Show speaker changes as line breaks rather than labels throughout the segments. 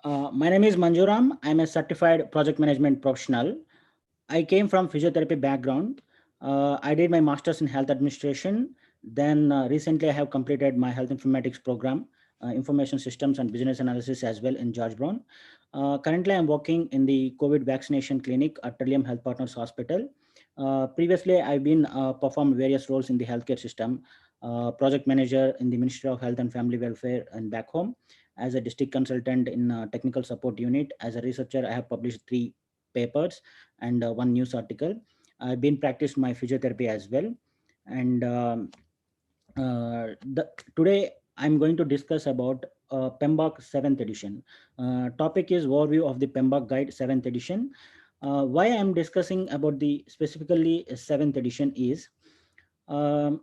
My name is Manjuram. I'm a certified project management professional. I came from physiotherapy background. I did my master's in health administration. Then recently I have completed my health informatics program, information systems and business analysis as well in George Brown. Currently I'm working in the COVID vaccination clinic at Trillium Health Partners Hospital. Previously I've been performed various roles in the healthcare system, project manager in the Ministry of Health and Family Welfare and back home, as a district consultant in technical support unit. As a researcher, I have published 3 papers and one news article. I've been practiced my physiotherapy as well. And today I'm going to discuss about PMBOK 7th edition. Topic is overview of the PMBOK Guide 7th edition. Why I'm discussing about the specifically 7th edition is um,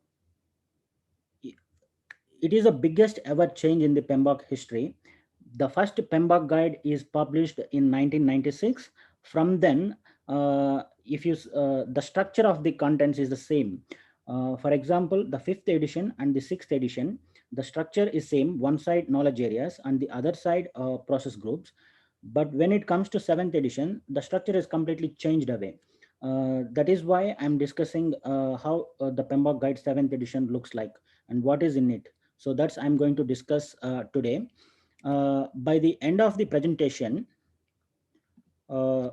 it is the biggest ever change in the PMBOK history. The first PMBOK guide is published in 1996. From then, if you the structure of the contents is the same. For example, the 5th edition and the 6th edition, the structure is same. One side knowledge areas and the other side process groups. But when it comes to 7th edition, the structure is completely changed away. That is why I'm discussing how the PMBOK guide 7th edition looks like and what is in it. So that's I'm going to discuss today. By the end of the presentation, uh,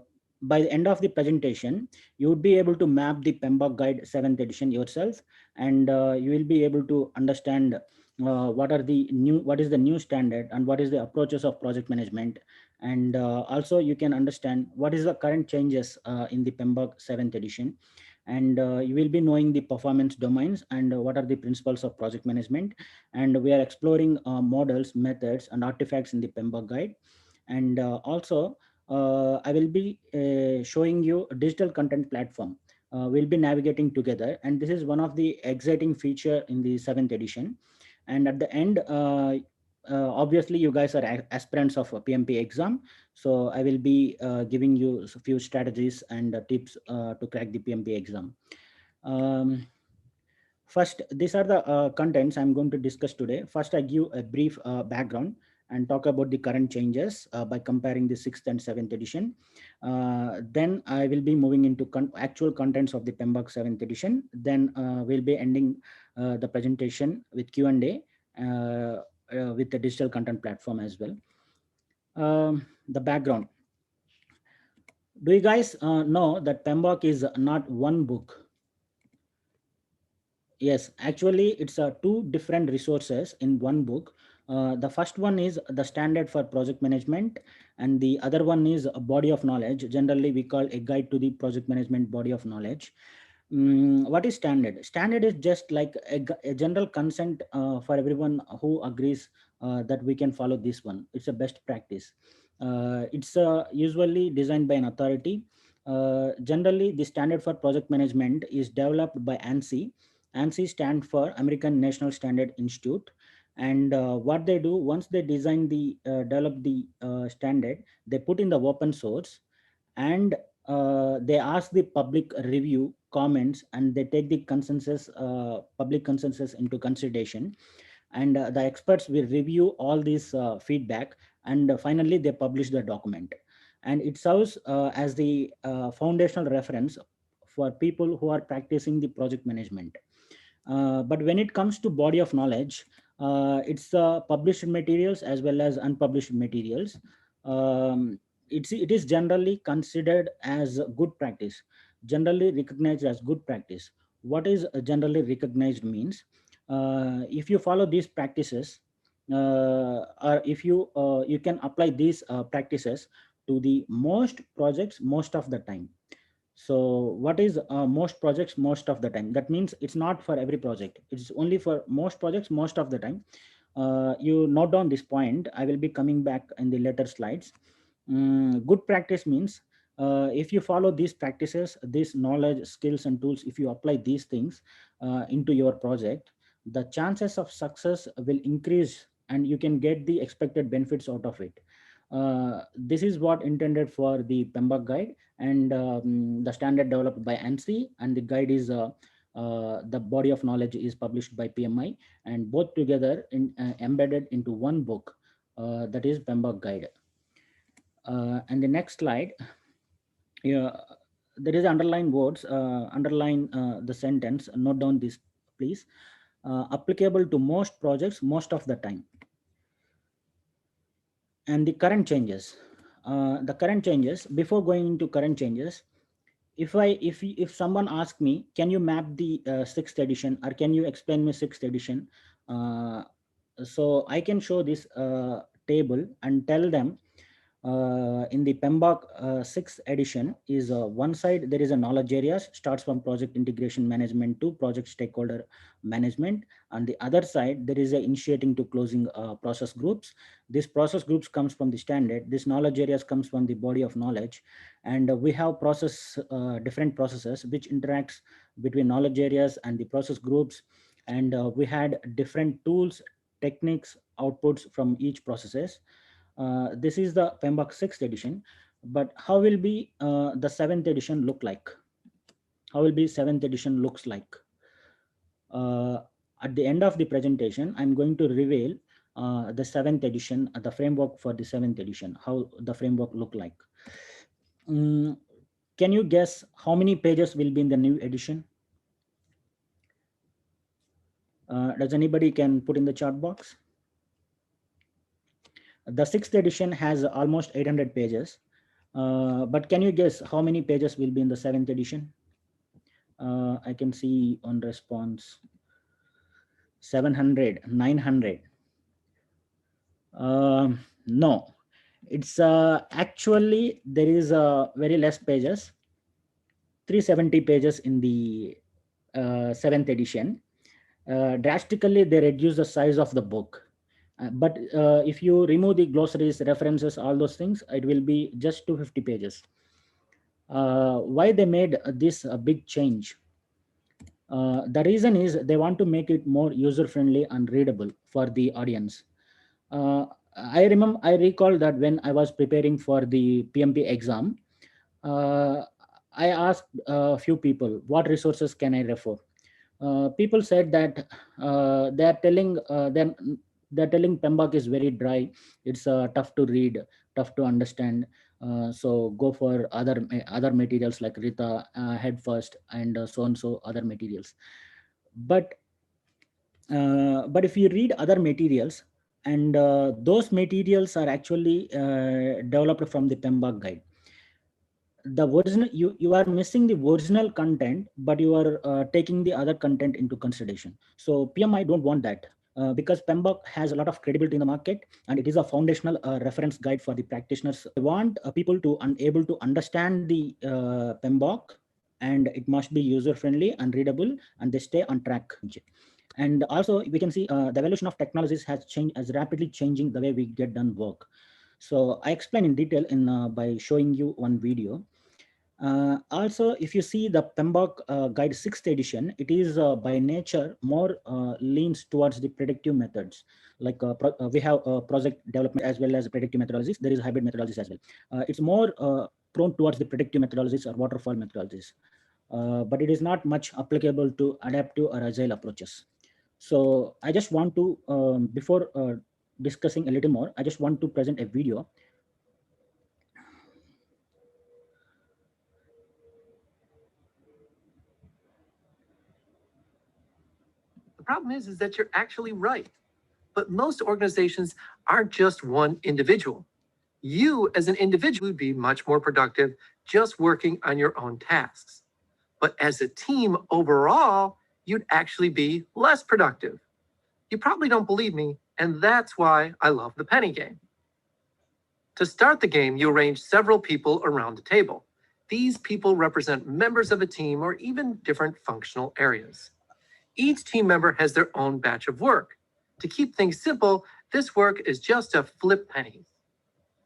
you would be able to map the PMBOK Guide 7th edition yourself, and you will be able to understand what is the new standard and what is the approaches of project management, and also you can understand what is the current changes in the PMBOK 7th edition, and you will be knowing the performance domains and what are the principles of project management, and we are exploring models, methods, and artifacts in the PMBOK Guide, and also I will be showing you a digital content platform. We'll be navigating together, and this is one of the exciting feature in the 7th edition. And at the end, obviously, you guys are aspirants of a PMP exam, so I will be giving you a few strategies and tips to crack the PMP exam. Um, First, these are the contents I'm going to discuss today. First, I give a brief background and talk about the current changes by comparing the 6th and 7th edition. Then I will be moving into actual contents of the PMBOK 7th edition. Then we'll be ending the presentation with Q&A with the digital content platform as well. The background. Do you guys know that PMBOK is not one book? Yes, actually, it's two different resources in one book. The first one is the standard for project management, and the other one is a body of knowledge. Generally, we call a guide to the project management body of knowledge. What is standard? Standard is just like a general consent for everyone who agrees that we can follow this one. It's a best practice. It's usually designed by an authority. Generally, the standard for project management is developed by ANSI. ANSI stand for American National Standard Institute. And what they do, once they develop the standard, they put in the open source, and they ask the public review comments, and they take the public consensus into consideration, and the experts will review all these feedback, and finally they publish the document, and it serves as the foundational reference for people who are practicing the project management. But when it comes to body of knowledge, it's published materials as well as unpublished materials. Um, it is generally considered as good practice, generally recognized as good practice. What is generally recognized means, if you follow these practices, or if you can apply these practices to the most projects most of the time. So what is most projects most of the time? That means it's not for every project. It's only for most projects most of the time. You note down this point. I will be coming back in the later slides. Good practice means if you follow these practices, this knowledge, skills, and tools, if you apply these things into your project, the chances of success will increase and you can get the expected benefits out of it. This is what intended for the PMBOK guide, and the standard developed by ANSI, and the guide is the body of knowledge is published by PMI, and both together embedded into one book, that is PMBOK guide. And the next slide, yeah, there is underline words, underline the sentence, note down this, please. Applicable to most projects most of the time. And the current changes. Before going into current changes, if someone asks me, can you map the sixth edition, or can you explain me sixth edition, uh, so I can show this table and tell them, in the PMBOK sixth edition is one side there is a knowledge areas, starts from project integration management to project stakeholder management. On the other side there is a initiating to closing process groups. This process groups comes from the standard, this knowledge areas comes from the body of knowledge. And we have different processes which interacts between knowledge areas and the process groups. And we had different tools, techniques, outputs from each processes. This is the PMBOK sixth edition, but how will be the seventh edition look like? How will be seventh edition looks like? At the end of the presentation, I'm going to reveal the seventh edition, the framework for the seventh edition, how the framework look like. Can you guess how many pages will be in the new edition? Does anybody can put in the chat box? The sixth edition has almost 800 pages. But can you guess how many pages will be in the seventh edition? I can see on response 700, 900. No, it's actually there is very less pages, 370 pages in the seventh edition. Drastically, they reduce the size of the book. But if you remove the glossaries, references, all those things, it will be just 250 pages. Why they made this a big change? The reason is they want to make it more user-friendly and readable for the audience. I recall that when I was preparing for the PMP exam, I asked a few people, what resources can I refer? People said that they're telling PMBOK is very dry. It's tough to read, tough to understand. So go for other materials like Rita, Head First, and so and so other materials. But if you read other materials, and those materials are actually developed from the PMBOK guide, the original, you are missing the original content, but you are taking the other content into consideration. So PMI don't want that, because PMBOK has a lot of credibility in the market, and it is a foundational reference guide for the practitioners. They want people to able to understand the PMBOK, and it must be user friendly and readable, and they stay on track. And also we can see the evolution of technologies has changed, as rapidly changing the way we get done work. So I explain in detail by showing you one video. Also, if you see the PMBOK Guide 6th edition, it is by nature more leans towards the predictive methods. Like we have project development as well as predictive methodologies. There is hybrid methodologies as well. It's more prone towards the predictive methodologies or waterfall methodologies. But it is not much applicable to adaptive or agile approaches. So I just want to, before discussing a little more, I just want to present a video.
The problem is that you're actually right. But most organizations aren't just one individual. You as an individual would be much more productive just working on your own tasks. But as a team overall, you'd actually be less productive. You probably don't believe me, and that's why I love the penny game. To start the game, you arrange several people around the table. These people represent members of a team or even different functional areas. Each team member has their own batch of work. To keep things simple, this work is just to flip pennies.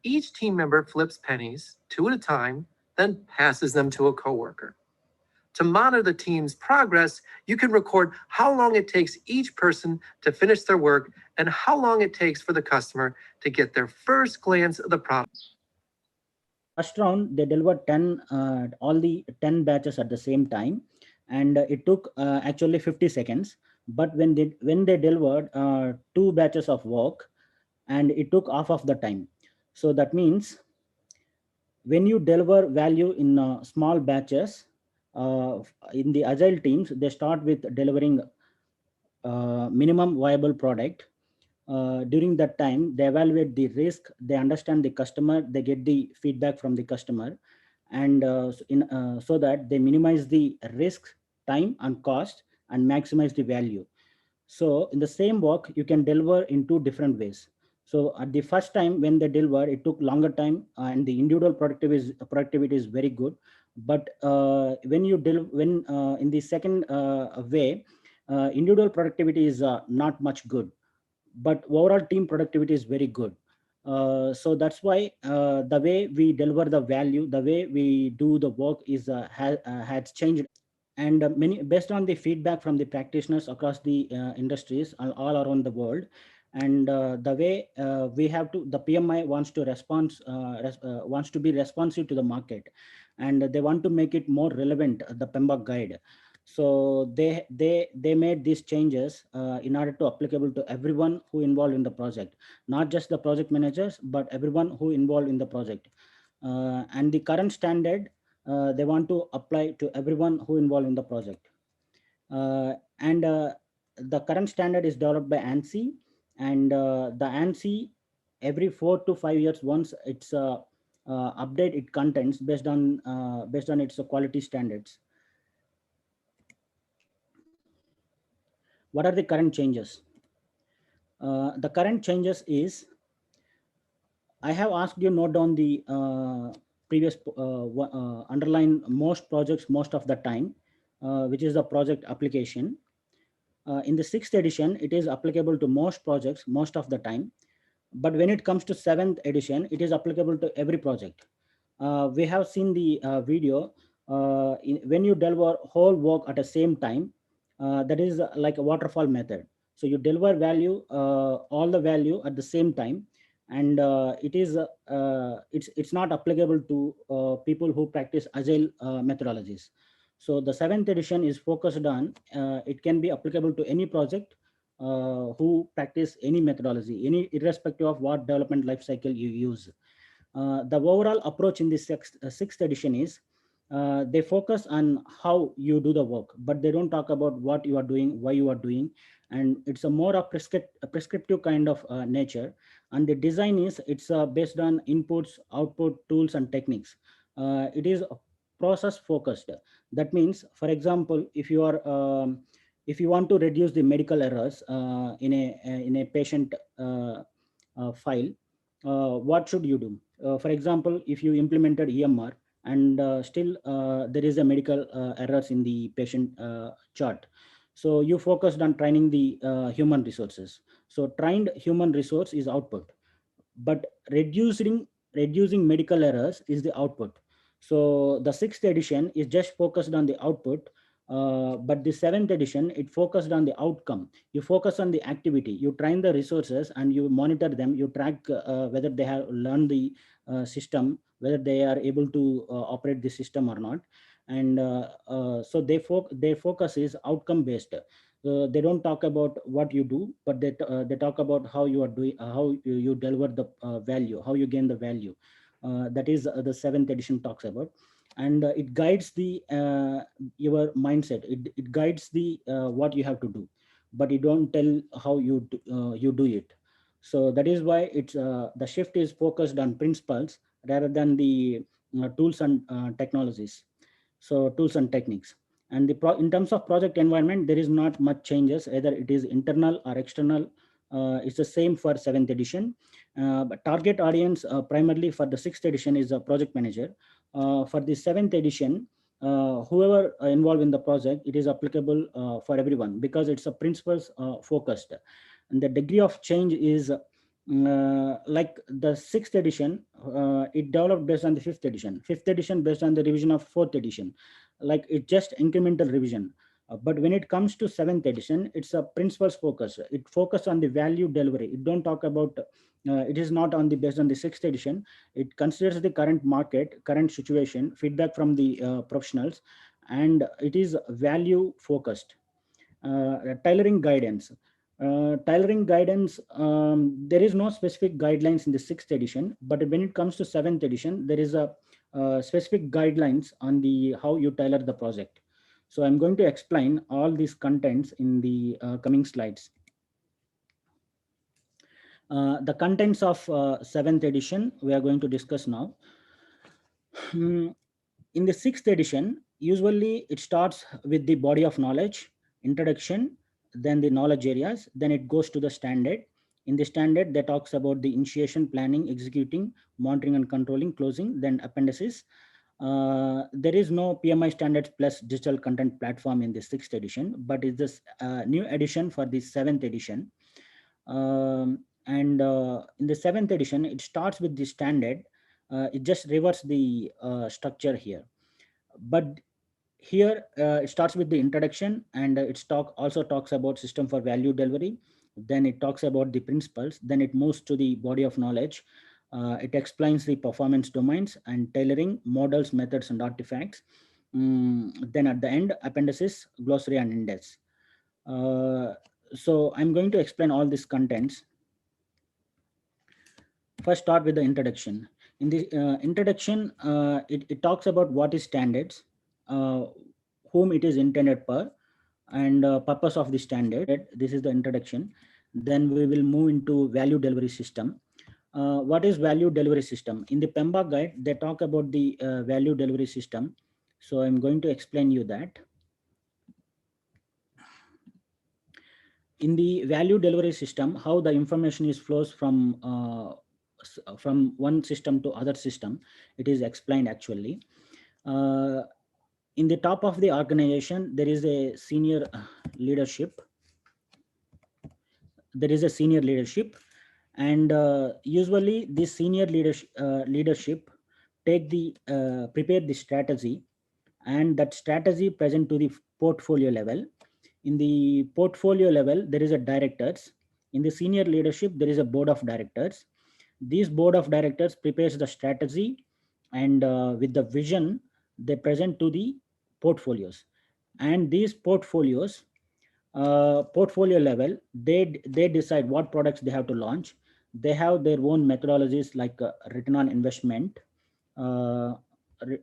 Each team member flips pennies 2 at a time, then passes them to a coworker. To monitor the team's progress, you can record how long it takes each person to finish their work and how long it takes for the customer to get their first glance of the product.
First round, they delivered 10, all the 10 batches at the same time, and it took actually 50 seconds. But when they delivered 2 batches of work, and it took half of the time. So that means when you deliver value in small batches, in the agile teams, they start with delivering minimum viable product. During that time, they evaluate the risk, they understand the customer, they get the feedback from the customer, and so that they minimize the risk, time, and cost, and maximize the value. So in the same work, you can deliver in two different ways. So at the first time when they deliver, it took longer time, and the individual productivity is very good. But when you deliver, when in the second way, individual productivity is not much good, but overall team productivity is very good. So that's why the way we deliver the value, the way we do the work is has changed. And many, based on the feedback from the practitioners across the industries all around the world, and the way we have to, the PMI wants to respond, wants to be responsive to the market, and they want to make it more relevant, the PMBOK guide. So they made these changes in order to applicable to everyone who involved in the project, not just the project managers, but everyone who involved in the project. And the current standard, they want to apply to everyone who involved in the project. And the current standard is developed by ANSI, and the ANSI every 4 to 5 years once it's update its contents based on its quality standards. What are the current changes? The current changes is, I have asked you note down the previous underline most projects most of the time, which is the project application. In the sixth edition, it is applicable to most projects most of the time. But when it comes to seventh edition, it is applicable to every project. We have seen the video. When you deliver whole work at the same time, that is like a waterfall method. So you deliver value, all the value at the same time, and it's not applicable to people who practice agile methodologies. So the seventh edition is focused on, it can be applicable to any project who practice any methodology, any irrespective of what development life cycle you use. The overall approach in the sixth edition is, they focus on how you do the work, but they don't talk about what you are doing, why you are doing, and it's a more of a prescriptive kind of nature. And the design is, it's based on inputs, output, tools, and techniques. It is process focused. That means, for example, if you want to reduce the medical errors in a patient file, what should you do? For example, if you implemented EMR and still there is a medical errors in the patient chart, so you focused on training the human resources. So trained human resource is output, but reducing medical errors is the output. So the sixth edition is just focused on the output, but the seventh edition, it focused on the outcome. You focus on the activity, you train the resources and you monitor them, you track whether they have learned the system, whether they are able to operate the system or not. And so their focus is outcome based. They don't talk about what you do, but they talk about how you are doing, how you deliver the value, how you gain the value. That is the seventh edition talks about. And it guides the your mindset, it guides the what you have to do, but you don't tell how you do it. So that is why it's the shift is focused on principles rather than the tools and technologies. So tools and techniques. And in terms of project environment, there is not much changes, either it is internal or external. It's the same for seventh edition. But target audience primarily for the sixth edition is a project manager. For the seventh edition, whoever involved in the project, it is applicable for everyone because it's a principles focused. And the degree of change is like the sixth edition, it developed based on the fifth edition based on the revision of fourth edition, like it just incremental revision. But when it comes to seventh edition, it's a principles focus, it focus on the value delivery, it don't talk about it is not on the based on the sixth edition. It considers the current market, current situation, feedback from the professionals, and it is value focused. Tailoring guidance. Tailoring guidance, there is no specific guidelines in the sixth edition, but when it comes to seventh edition, there is a specific guidelines on the how you tailor the project. So I'm going to explain all these contents in the coming slides. The contents of seventh edition we are going to discuss now. Hmm, in the sixth edition, usually it starts with the body of knowledge, introduction, then the knowledge areas, then it goes to the standard. In the standard, that talks about the initiation, planning, executing, monitoring and controlling, closing, then appendices. There is no PMI standards plus digital content platform in the sixth edition, but it's this new edition for the seventh edition. And in the seventh edition, it starts with the standard. It just reverses the structure here, but here it starts with the introduction, and also talks about system for value delivery. Then it talks about the principles, then it moves to the body of knowledge. It explains the performance domains and tailoring models, methods and artifacts. Then at the end, appendices, glossary and index. So I'm going to explain all these contents. First, start with the introduction. In the introduction, it talks about what is standards, uh, whom it is intended for, and purpose of the standard. This is the introduction. Then we will move into value delivery system. What is value delivery system? In the PMBOK guide, they talk about the value delivery system. So I'm going to explain you that. In the value delivery system, how the information is flows from one system to other system, it is explained actually. uh, in the top of the organization, there is a senior leadership. There is a senior leadership, and usually this senior leadership take the prepare the strategy, and that strategy present to the portfolio level. In the portfolio level, there is a directors. In the senior leadership, there is a board of directors. This board of directors prepares the strategy, and with the vision, they present to the portfolios. And these portfolio level, they decide what products they have to launch. They have their own methodologies like return on investment. uh, re-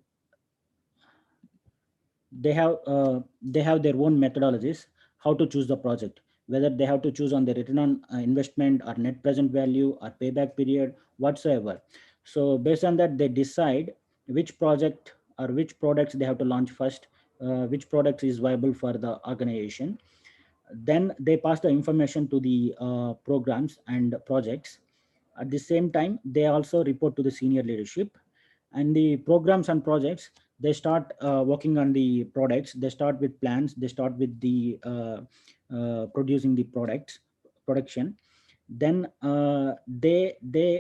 they have their own methodologies how to choose the project, whether they have to choose on the return on investment or net present value or payback period whatsoever. So based on that, they decide which project or which products they have to launch first, which product is viable for the organization. Then they pass the information to the programs and projects. At the same time, they also report to the senior leadership. And the programs and projects, they start working on the products. They start with plans, they start with the producing the products production. Then they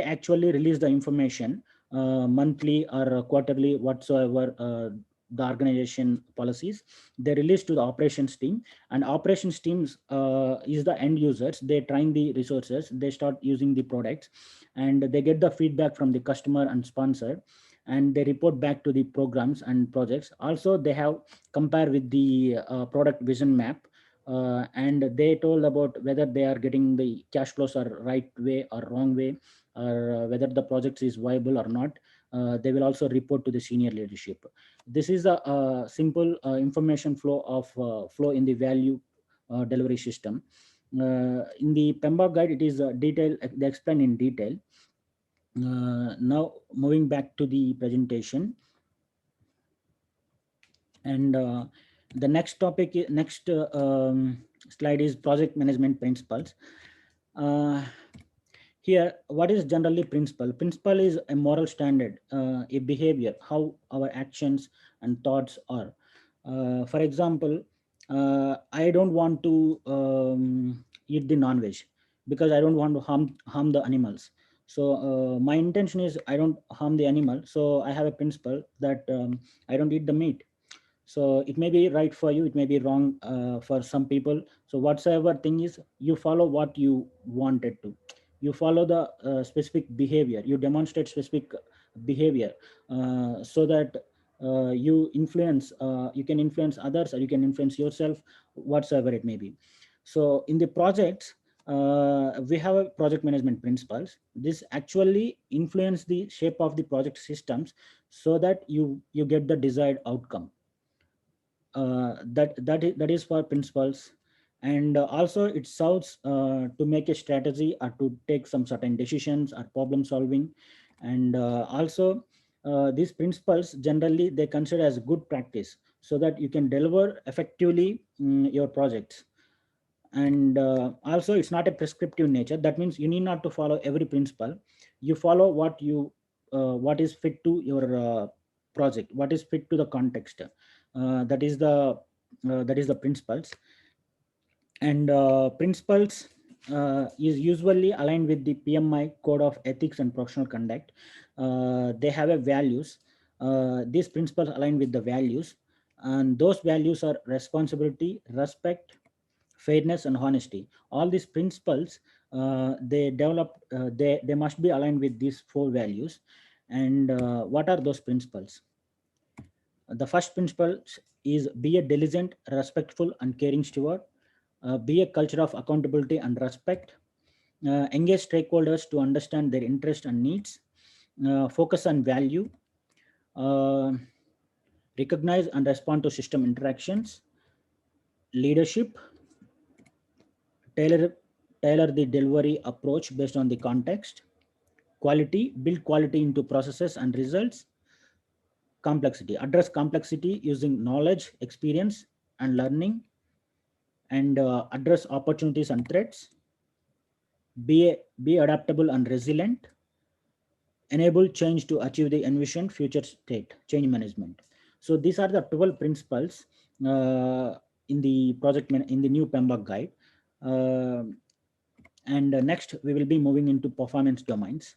actually release the information monthly or quarterly, whatsoever the organization policies. They release to the operations team, and operations teams is the end users. They train the resources, they start using the products, and they get the feedback from the customer and sponsor, and they report back to the programs and projects. Also, they have compare with the product vision map, and they told about whether they are getting the cash flows are right way or wrong way, or whether the project is viable or not. They will also report to the senior leadership. This is a, simple information flow in the value delivery system. In the PMBOK guide, it is detail. They explain in detail. Now moving back to the presentation, and the next topic, next slide is project management principles. Uh, Here, what is generally principle? Principle is a moral standard, a behavior, how our actions and thoughts are. For example, I don't want to eat the non-veg because I don't want to harm the animals. So my intention is I don't harm the animal. So I have a principle that I don't eat the meat. So it may be right for you, it may be wrong for some people. So whatsoever thing is, you follow what you wanted to. You follow the specific behavior, you demonstrate specific behavior, so that you can influence others, or you can influence yourself, whatsoever it may be. So in the projects, we have a project management principles. This actually influence the shape of the project systems so that you get the desired outcome. That is for principles. And also it serves to make a strategy or to take some certain decisions or problem solving. And also these principles generally they consider as good practice so that you can deliver effectively your projects. And also it's not a prescriptive nature. That means you need not to follow every principle. You follow what is fit to your project, what is fit to the context. That is the principles. And principles is usually aligned with the PMI code of ethics and professional conduct. They have a values. These principles align with the values, and those values are responsibility, respect, fairness, and honesty. All these principles they must be aligned with these four values. And what are those principles? The first principle is be a diligent, respectful, and caring steward. Be a culture of accountability and respect. Engage stakeholders to understand their interests and needs. Focus on value. Uh, Recognize and respond to system interactions. Leadership. Tailor, tailor the delivery approach based on the context. Quality. Build quality into processes and results. Complexity. Address complexity using knowledge, experience, and learning. And address opportunities and threats. Be adaptable and resilient. Enable change to achieve the envisioned future state. Change management. So these are the 12 principles in the in the new PMBOK guide. Uh, and next we will be moving into performance domains.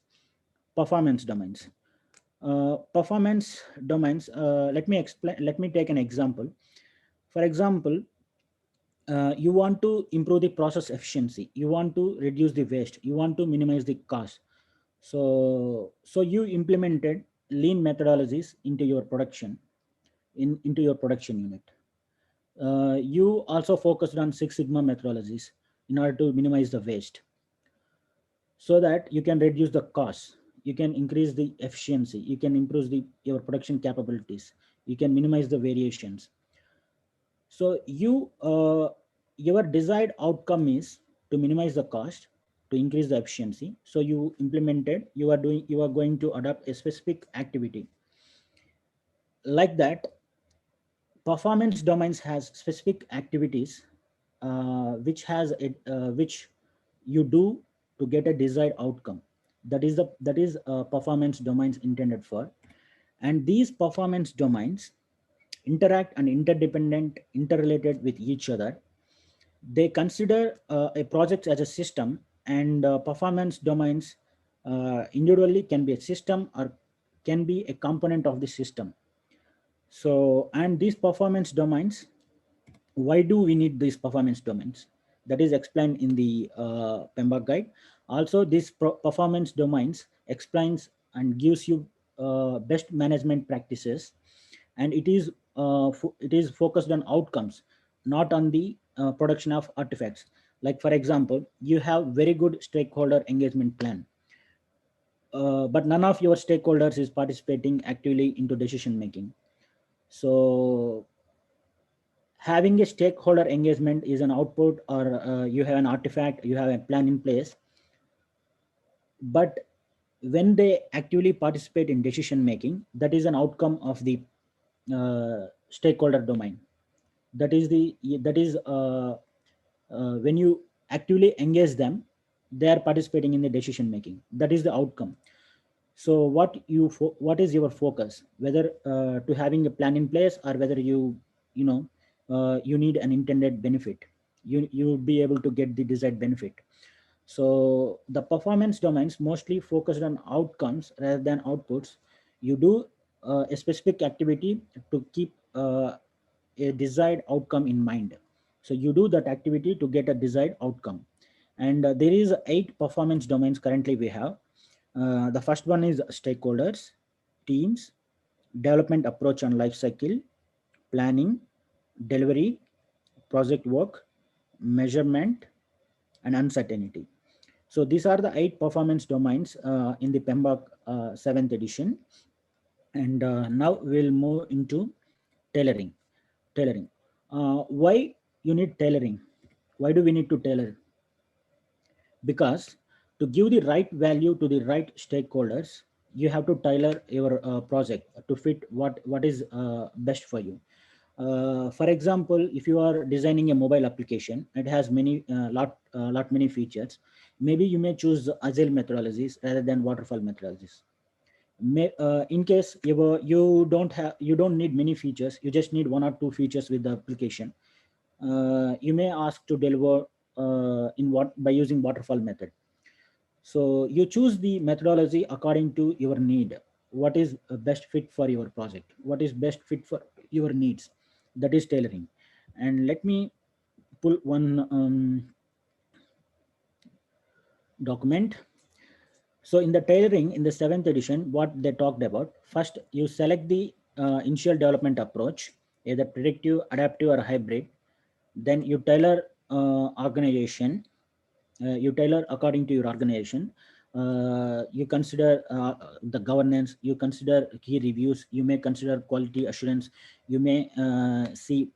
Performance domains. Performance domains. Let me explain. Let me take an example. For example, you want to improve the process efficiency, you want to reduce the waste, you want to minimize the cost. So you implemented lean methodologies into your production, into your production unit. You also focused on Six Sigma methodologies in order to minimize the waste, so that you can reduce the cost, you can increase the efficiency, you can improve your production capabilities, you can minimize the variations. So your desired outcome is to minimize the cost, to increase the efficiency. So you are going to adopt a specific activity. Like that, performance domains has specific activities which you do to get a desired outcome. That is performance domains intended for. And these performance domains interact and interrelated with each other. They consider a project as a system, and performance domains individually can be a system or can be a component of the system. So, and these performance domains, why do we need these performance domains? That is explained in the PMBOK guide. Also, these performance domains explains and gives you best management practices, and it is focused on outcomes, not on the production of artifacts. Like for example, you have very good stakeholder engagement plan, but none of your stakeholders is participating actively into decision making. So having a stakeholder engagement is an output, or you have an artifact, you have a plan in place, but when they actively participate in decision making, that is an outcome of the stakeholder domain. That is when you actively engage them, they are participating in the decision making. That is the outcome. So what is your focus, whether to having a plan in place, or whether you know you need an intended benefit, you will be able to get the desired benefit. So the performance domains mostly focused on outcomes rather than outputs. You do a specific activity to keep a desired outcome in mind. So you do that activity to get a desired outcome. And there is 8 performance domains currently we have. The first one is stakeholders, teams, development approach and life cycle, planning, delivery, project work, measurement, and uncertainty. So these are the 8 performance domains in the PMBOK 7th edition. And now we'll move into tailoring. Tailoring. Why you need tailoring? Why do we need to tailor? Because to give the right value to the right stakeholders, you have to tailor your project to fit what is best for you. For example, if you are designing a mobile application, it has many lot many features. Maybe you may choose agile methodologies rather than waterfall methodologies. In case you don't need many features, you just need 1 or 2 features with the application. You may ask to deliver in what by using waterfall method. So you choose the methodology according to your need. What is best fit for your project? What is best fit for your needs? That is tailoring. And let me pull one document. So in the tailoring in the 7th edition, what they talked about, first you select the initial development approach, either predictive, adaptive, or hybrid. Then you tailor organization. You tailor according to your organization. You consider the governance, you consider key reviews, you may consider quality assurance, you may see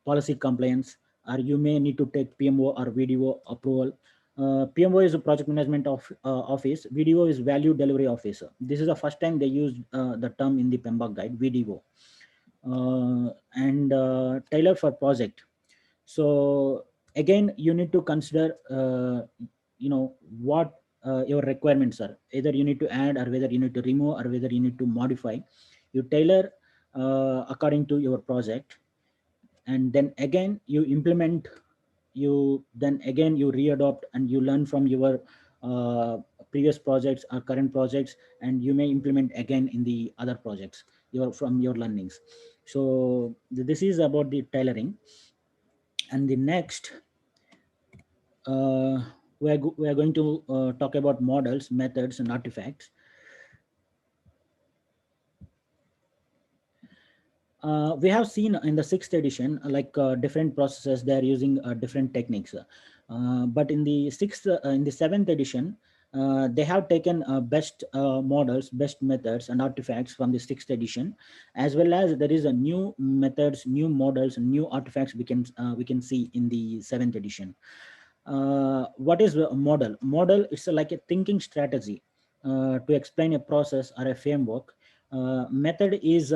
policy compliance, or you may need to take PMO or VDO approval. PMO is a project management office, VDO is value delivery officer. This is the first time they used the term in the PMBOK guide, VDO. And tailor for project. So again, you need to consider what your requirements are. Either you need to add, or whether you need to remove, or whether you need to modify. You tailor according to your project, and then again you implement. You readopt, and you learn from your uh, previous projects or current projects, and you may implement again in the other projects from your learnings. So this is about the tailoring. And the next, we are going to talk about models, methods, and artifacts. We have seen in the 6th edition, different processes, they are using different techniques. But in the 7th edition, they have taken best models, best methods, and artifacts from the 6th edition, as well as there is a new methods, new models, and new artifacts we can see in the 7th edition. What is a model? Model is like a thinking strategy to explain a process or a framework. Method is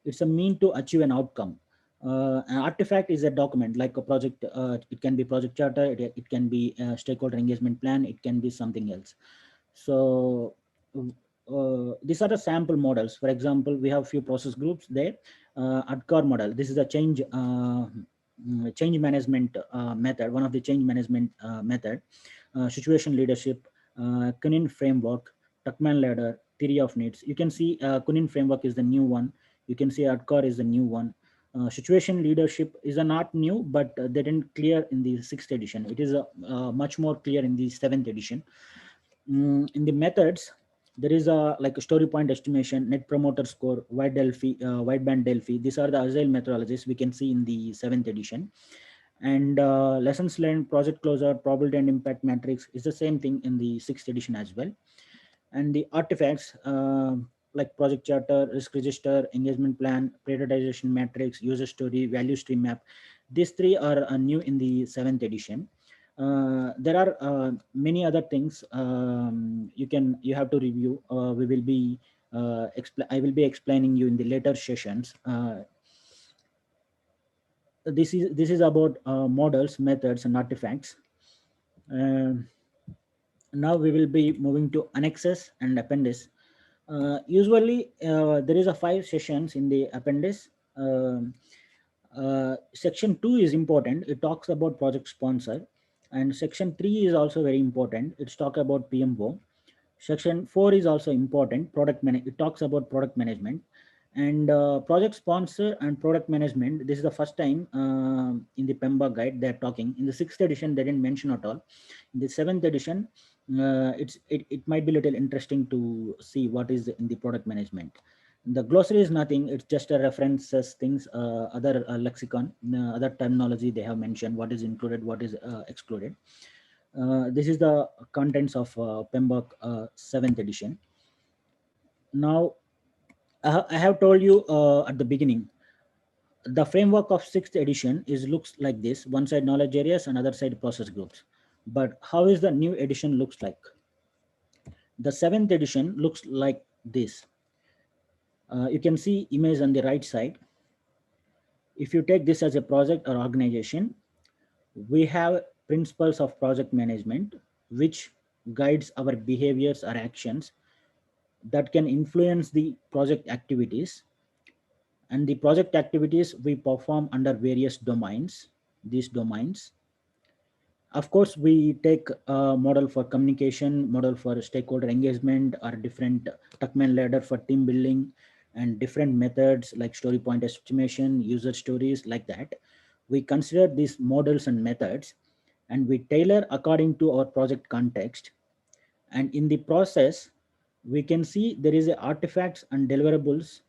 it's a mean to achieve an outcome. An artifact is a document like a project. It can be project charter. It can be a stakeholder engagement plan. It can be something else. So these are the sample models. For example, we have few process groups there. ADCAR model. This is a change management method. One of the change management method. Situation leadership, Kunin framework, Tuckman ladder, theory of needs. You can see Kunin framework is the new one. You can see ADCAR is the new one. Situation leadership is a not new, but they didn't clear in the 6th edition. It is much more clear in the 7th edition. In the methods, there is a story point estimation, net promoter score, wideband Delphi. These are the agile methodologies we can see in the 7th edition. And lessons learned, project closure, probability and impact matrix is the same thing in the 6th edition as well. And the artifacts, like project charter, risk register, engagement plan, prioritization matrix, user story, value stream map, these 3 are new in the 7th edition. There are many other things you have to review. We will be I will be explaining you in the later sessions. This is about models, methods, and artifacts. Um Now we will be moving to annexes and appendix. Usually, there is a 5 sessions in the appendix. Section 2 is important. It talks about project sponsor, and section 3 is also very important. It's talk about PMO. Section 4 is also important. It talks about product management, and project sponsor and product management. This is the first time in the PMBOK guide they're talking. In the 6th edition, they didn't mention at all. In the 7th edition, it might be a little interesting to see what is in the product management. The glossary is nothing. It's just a references things, other lexicon, other terminology they have mentioned. What is included, what is excluded. This is the contents of PMBOK 7th edition. Now, I have told you at the beginning, the framework of 6th edition is looks like this: one side knowledge areas and other side process groups. But how is the new edition looks like? The 7th edition looks like this. You can see image on the right side. If you take this as a project or organization, we have principles of project management, which guides our behaviors or actions that can influence the project activities. And the project activities we perform under various domains, these domains. Of course, we take a model for communication, model for stakeholder engagement, or different Tuckman ladder for team building, and different methods like story point estimation, user stories, like that. We consider these models and methods, and we tailor according to our project context. And in the process, we can see there is a artifacts and deliverables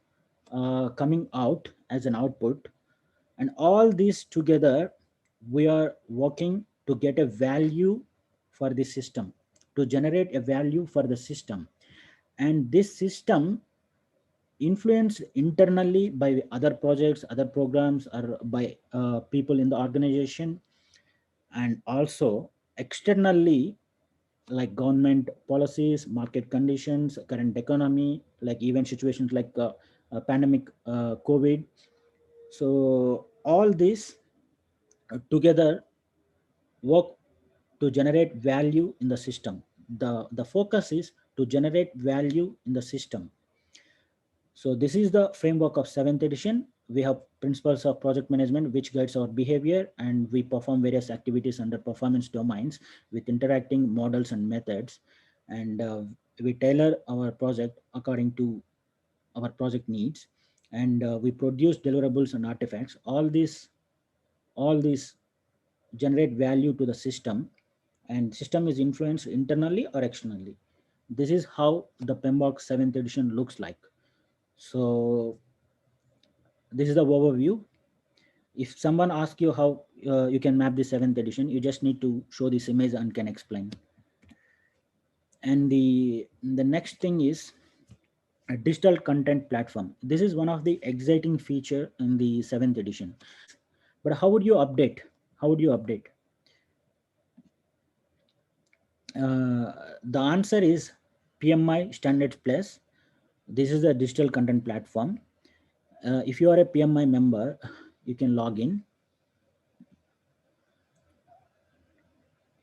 coming out as an output, and all these together we are working to get a value for the system, to generate a value for the system. And this system influenced internally by other projects, other programs, or by people in the organization, and also externally, like government policies, market conditions, current economy, like even situations like pandemic, COVID. So all this together work to generate value in the system. The focus is to generate value in the system. So this is the framework of 7th edition. We have principles of project management, which guides our behavior, and we perform various activities under performance domains with interacting models and methods. And we tailor our project according to our project needs, and we produce deliverables and artifacts. All these generate value to the system, and system is influenced internally or externally. This is how the PMBOK 7th edition looks like. So this is the overview. If someone asks you how you can map the 7th edition, you just need to show this image and can explain. And the next thing is a digital content platform. This is one of the exciting feature in the 7th edition. But how would you update? How would you update? The answer is PMIstandards Plus. This is a digital content platform. If you are a PMI member, you can log in.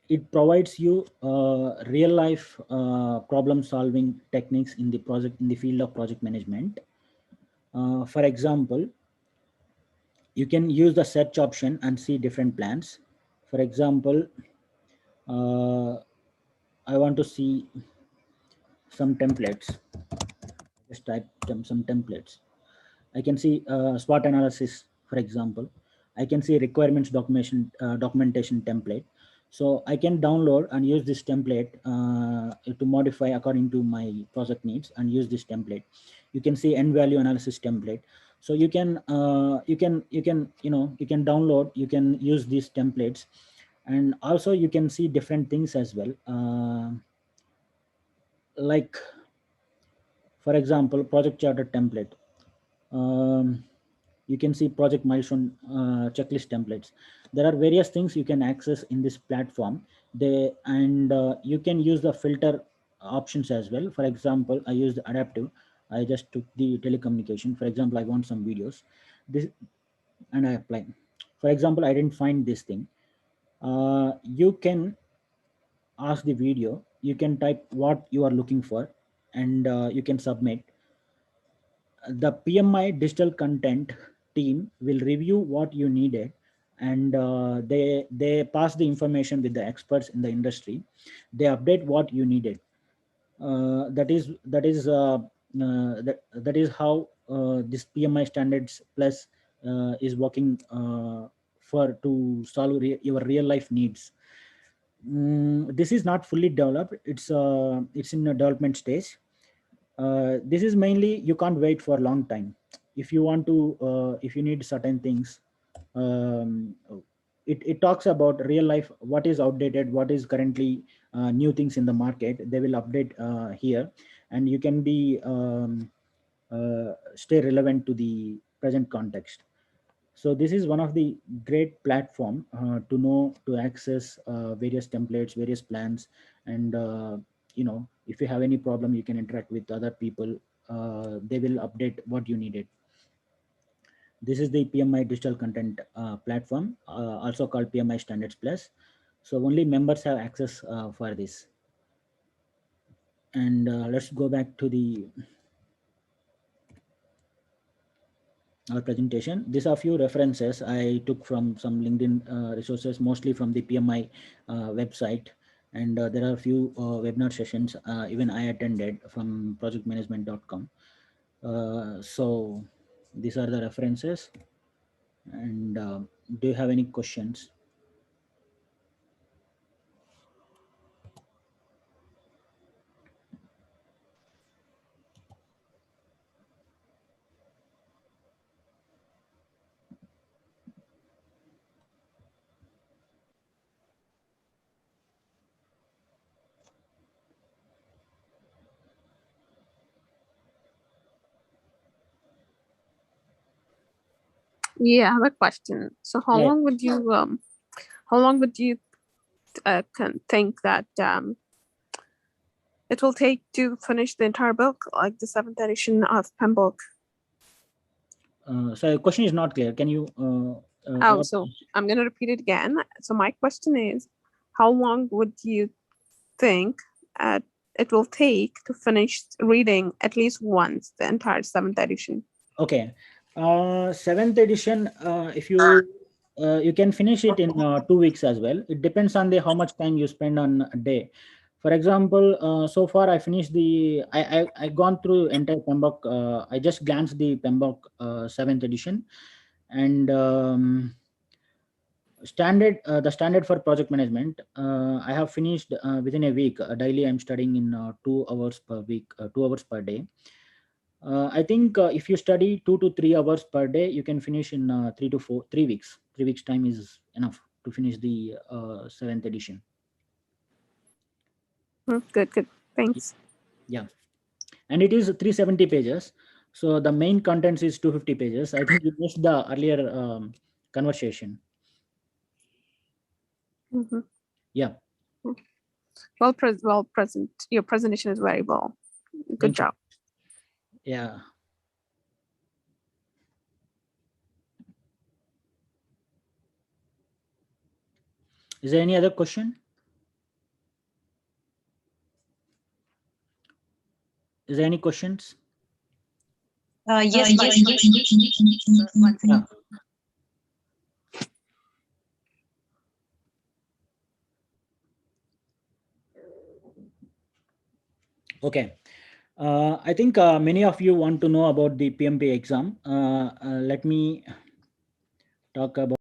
It provides you real life problem solving techniques in the field of project management. For example, you can use the search option and see different plans. For example, uh, I want to see some templates. Just type some templates. I can see SWOT analysis, for example. I can see requirements documentation template. So I can download and use this template to modify according to my project needs and use this template. You can see end value analysis template. So you can download, you can use these templates, and also you can see different things as well. Like for example, project charter template. Um, you can see project milestone checklist templates. There are various things you can access in this platform. You can use the filter options as well. For example, I used adaptive. I just took the telecommunication. For example, I want some videos, this, and I apply. For example, I didn't find this thing. You can ask the video. You can type what you are looking for, and you can submit. The PMI digital content team will review what you needed, and they pass the information with the experts in the industry. They update what you needed. That is how this PMI standards plus is working for to solve your real life needs. This is not fully developed. It's in a development stage. This is mainly you can't wait for a long time. If you want to if you need certain things, um, it talks about real life, what is outdated, what is currently new things in the market. They will update here, and you can be stay relevant to the present context. So this is one of the great platform to know, to access various templates, various plans, and if you have any problem, you can interact with other people. They will update what you needed. This is the PMI digital content platform, also called PMI Standards Plus. So only members have access for this. And let's go back to the our presentation. These are a few references I took from some LinkedIn resources, mostly from the PMI website. And there are a few webinar sessions even I attended from projectmanagement.com. So these are the references. And do you have any questions?
Yeah, I have a question. So how
Yeah.
long would you think that it will take to finish the entire book, like the 7th edition of PMBOK?
So the question is not clear. Can you?
So I'm going to repeat it again. So my question is, how long would you think it will take to finish reading at least once the entire 7th edition?
Okay. 7th edition, if you can finish it in 2 weeks as well. It depends on the how much time you spend on a day. For example, so far I finished I gone through entire PMBOK. I just glanced the PMBOK 7th edition, and the standard for project management. I have finished within a week. Daily, I'm studying in 2 hours per week, 2 hours per day. I think if you study 2 to 3 hours per day, you can finish in 3 weeks. 3 weeks time is enough to finish the 7th edition.
Good. Thanks.
Yeah, and it is 370 pages. So the main contents is 250 pages. I think you missed the earlier conversation.
Mm-hmm.
Yeah.
Well present. Your presentation is very well. Good job.
Yeah. Is there any other question? Is there any questions?
Yes, one second.
Yeah. Okay. I think many of you want to know about the PMP exam. Let me talk about